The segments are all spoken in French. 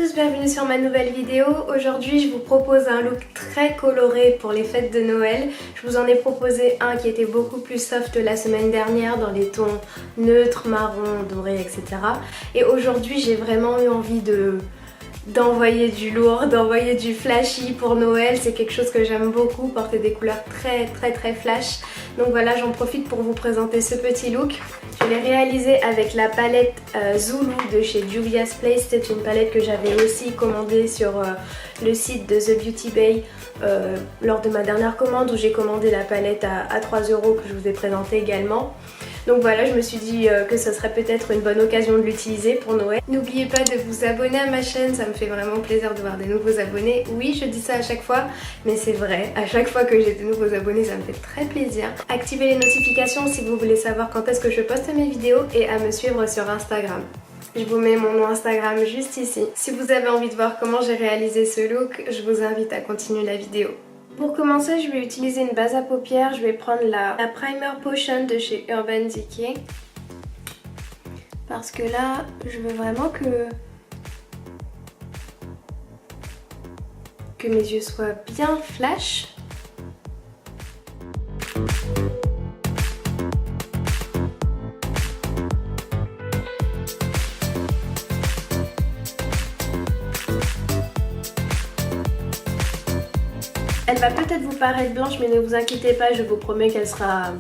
tous, bienvenue sur ma nouvelle vidéo. Aujourd'hui je vous propose un look très coloré pour les fêtes de Noël. Je vous en ai proposé un qui était beaucoup plus soft la semaine dernière dans les tons neutres, marron, doré, etc. Et aujourd'hui j'ai vraiment eu envie d'envoyer du lourd, d'envoyer du flashy pour Noël. C'est quelque chose que j'aime beaucoup, porter des couleurs très flash. Donc voilà, j'en profite pour vous présenter ce petit look. Je l'ai réalisé avec la palette Zulu de chez Juvia's Place. C'est une palette que j'avais aussi commandée sur le site de The Beauty Bay lors de ma dernière commande, où j'ai commandé la palette à 3 € que je vous ai présentée également. Donc voilà, je me suis dit que ça serait peut-être une bonne occasion de l'utiliser pour Noël. N'oubliez pas de vous abonner à ma chaîne, ça me fait vraiment plaisir de voir des nouveaux abonnés. Oui, je dis ça à chaque fois, mais c'est vrai, à chaque fois que j'ai de nouveaux abonnés, ça me fait très plaisir. Activez les notifications si vous voulez savoir quand est-ce que je poste mes vidéos et à me suivre sur Instagram. Je vous mets mon nom Instagram juste ici. Si vous avez envie de voir comment j'ai réalisé ce look, je vous invite à continuer la vidéo. Pour commencer, je vais utiliser une base à paupières. Je vais prendre la Primer Potion de chez Urban Decay. Parce que là, je veux vraiment que mes yeux soient bien flash. Elle va peut-être vous paraître blanche, mais ne vous inquiétez pas, je vous promets qu'elle sera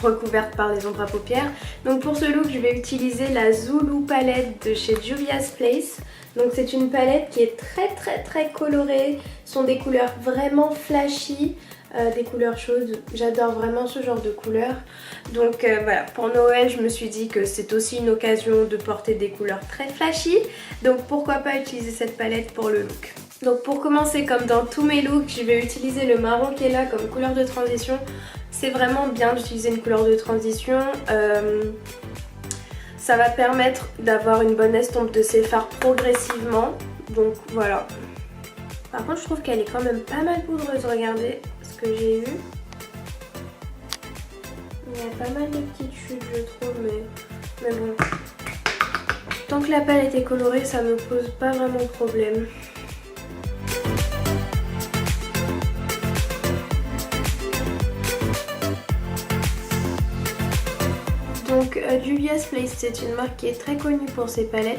recouverte par les ombres à paupières. Donc pour ce look, je vais utiliser la Zulu palette de chez Juvia's Place. Donc c'est une palette qui est très colorée. Ce sont des couleurs vraiment flashy, des couleurs chaudes. J'adore vraiment ce genre de couleurs. Donc voilà, pour Noël, je me suis dit que c'est aussi une occasion de porter des couleurs très flashy. Donc pourquoi pas utiliser cette palette pour le look. Donc pour commencer, comme dans tous mes looks, je vais utiliser le marron qui est là comme couleur de transition. C'est vraiment bien d'utiliser une couleur de transition. Ça va permettre d'avoir une bonne estompe de ses fards progressivement. Donc voilà. Par contre, je trouve qu'elle est quand même pas mal poudreuse. Regardez ce que j'ai eu. Il y a pas mal de petites chutes, je trouve, mais bon. Tant que la palette est colorée, ça me pose pas vraiment de problème. Donc Juvia's Place, c'est une marque qui est très connue pour ses palettes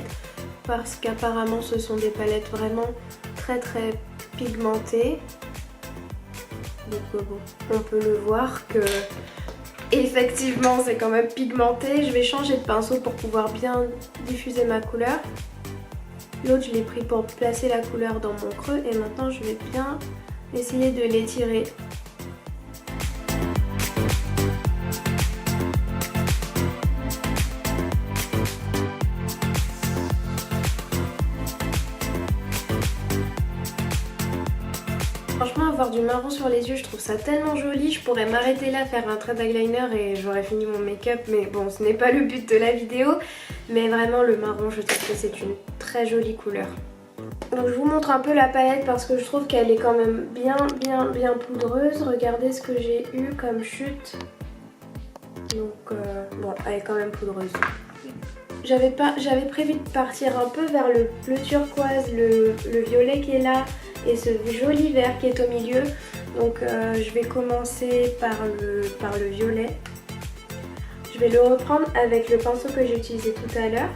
parce qu'apparemment ce sont des palettes vraiment très pigmentées. Donc bon, on peut le voir que effectivement c'est quand même pigmenté. Je vais changer de pinceau pour pouvoir bien diffuser ma couleur. L'autre je l'ai pris pour placer la couleur dans mon creux et maintenant je vais bien essayer de l'étirer. Franchement, avoir du marron sur les yeux, je trouve ça tellement joli. Je pourrais m'arrêter là, faire un trait d'eyeliner et j'aurais fini mon make-up. Mais bon, ce n'est pas le but de la vidéo. Mais vraiment, le marron, je trouve que c'est une très jolie couleur. Donc je vous montre un peu la palette parce que je trouve qu'elle est quand même bien poudreuse. Regardez ce que j'ai eu comme chute. Donc bon, elle est quand même poudreuse. J'avais prévu de partir un peu vers le bleu turquoise, le violet qui est là et ce joli vert qui est au milieu. Donc je vais commencer par le violet. Je vais le reprendre avec le pinceau que j'ai utilisé tout à l'heure.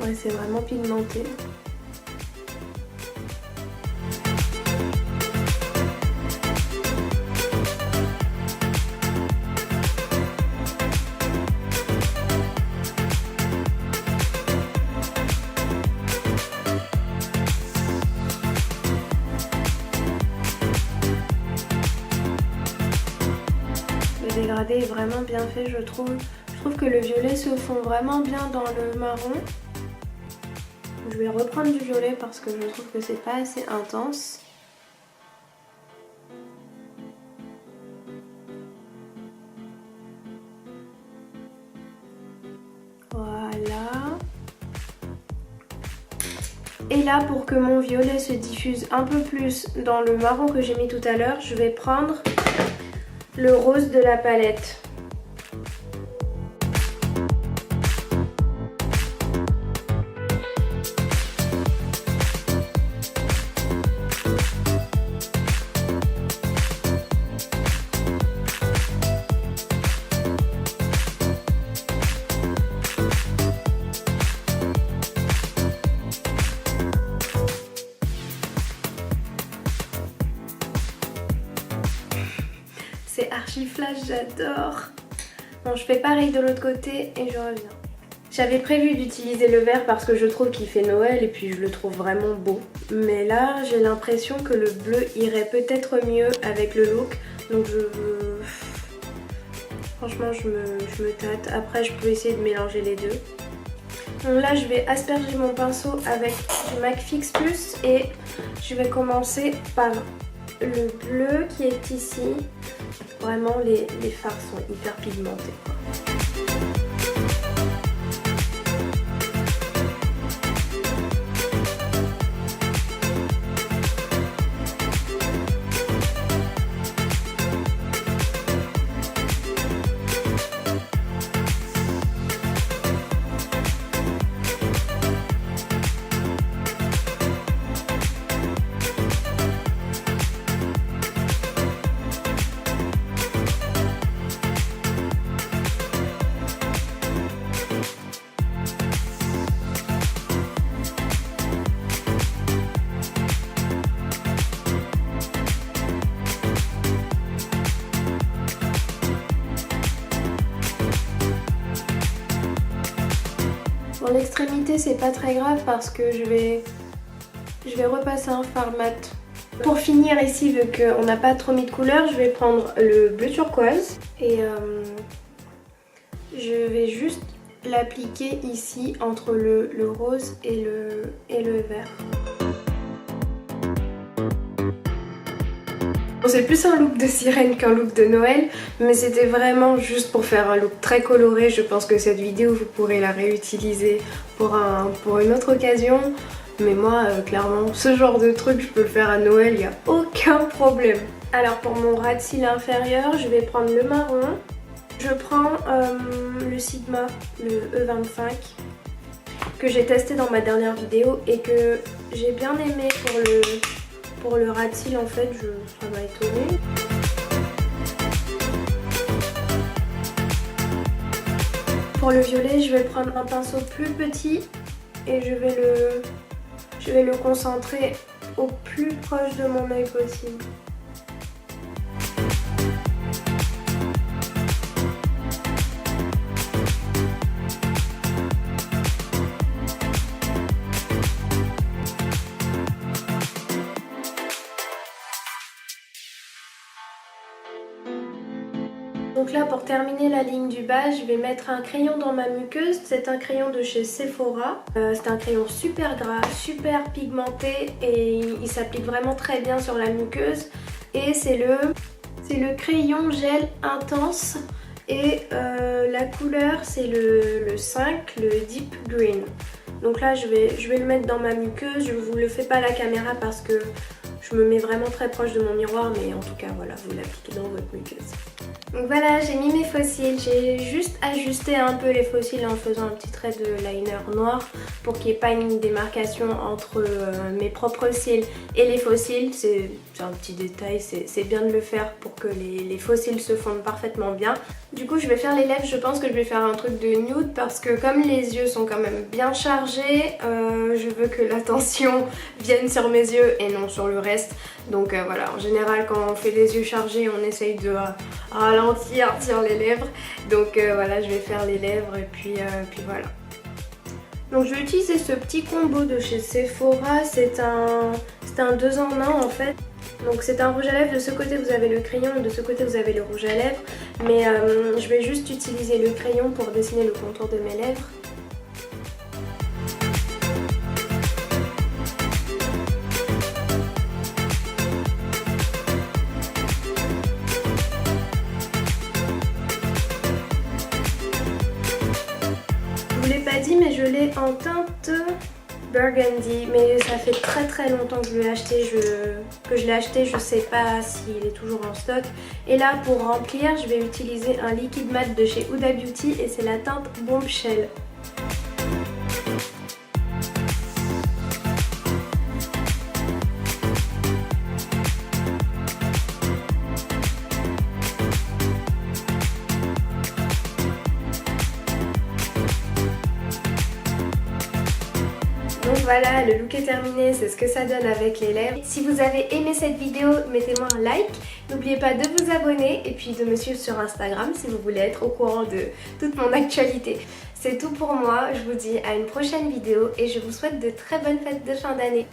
Ouais, c'est vraiment pigmenté. Le dégradé est vraiment bien fait, je trouve. Je trouve que le violet se fond vraiment bien dans le marron. Je vais reprendre du violet parce que je trouve que c'est pas assez intense. Voilà. Et là, pour que mon violet se diffuse un peu plus dans le marron que j'ai mis tout à l'heure, je vais prendre le rose de la palette. archi flash, j'adore. Bon, je fais pareil de l'autre côté et je reviens. J'avais prévu d'utiliser le vert parce que je trouve qu'il fait Noël et puis je le trouve vraiment beau. Mais là, j'ai l'impression que le bleu irait peut-être mieux avec le look. Donc franchement, je me tâte. Après, je peux essayer de mélanger les deux. Donc là, je vais asperger mon pinceau avec du MAC Fix Plus et je vais commencer par le bleu qui est ici. Vraiment, les fards sont hyper pigmentés. Pour l'extrémité, c'est pas très grave parce que je vais repasser un fard mat. Pour finir ici, vu qu'on n'a pas trop mis de couleur, je vais prendre le bleu turquoise et je vais juste l'appliquer ici entre le rose et le vert. Bon, c'est plus un look de sirène qu'un look de Noël, mais c'était vraiment juste pour faire un look très coloré. Je pense que cette vidéo, vous pourrez la réutiliser pour une autre occasion. Mais moi, clairement, ce genre de truc, je peux le faire à Noël, il n'y a aucun problème. Alors pour mon ras de cils inférieur, je vais prendre le marron. Je prends le Sigma, le E25, que j'ai testé dans ma dernière vidéo et que j'ai bien aimé pour le ras de cils. En fait, ça m'a étonnée. Pour le violet, je vais prendre un pinceau plus petit et je vais le concentrer au plus proche de mon œil possible. Donc là, pour terminer la ligne du bas, je vais mettre un crayon dans ma muqueuse. C'est un crayon de chez Sephora. C'est un crayon super gras, super pigmenté et il s'applique vraiment très bien sur la muqueuse. Et c'est le crayon gel intense et la couleur c'est le 5, le Deep Green. Donc là, je vais le mettre dans ma muqueuse. Je ne vous le fais pas à la caméra parce que je me mets vraiment très proche de mon miroir, mais en tout cas, voilà, vous l'appliquez dans votre muqueuse. Donc voilà, j'ai mis mes faux cils. J'ai juste ajusté un peu les faux cils en faisant un petit trait de liner noir pour qu'il n'y ait pas une démarcation entre mes propres cils et les faux cils. C'est un petit détail, c'est bien de le faire pour que les faux cils se fondent parfaitement bien. Du coup, je vais faire les lèvres. Je pense que je vais faire un truc de nude parce que comme les yeux sont quand même bien chargés, je veux que l'attention vienne sur mes yeux et non sur le reste. Donc voilà, en général quand on fait les yeux chargés, on essaye de ralentir sur les lèvres. Donc voilà, je vais faire les lèvres et puis voilà. Donc je vais utiliser ce petit combo de chez Sephora. C'est un 2 en 1 en fait. Donc c'est un rouge à lèvres, de ce côté vous avez le crayon et de ce côté vous avez le rouge à lèvres. Mais je vais juste utiliser le crayon pour dessiner le contour de mes lèvres. Je vous l'ai pas dit mais je l'ai en teinte burgundy, mais ça fait très longtemps que je l'ai acheté, je sais pas s'il est toujours en stock. Et là pour remplir, je vais utiliser un liquide mat de chez Huda Beauty et c'est la teinte Bombshell. Donc Voilà, le look est terminé, c'est ce que ça donne avec les lèvres. Si vous avez aimé cette vidéo, mettez-moi un like. N'oubliez pas de vous abonner et puis de me suivre sur Instagram si vous voulez être au courant de toute mon actualité. C'est tout pour moi, je vous dis à une prochaine vidéo et je vous souhaite de très bonnes fêtes de fin d'année.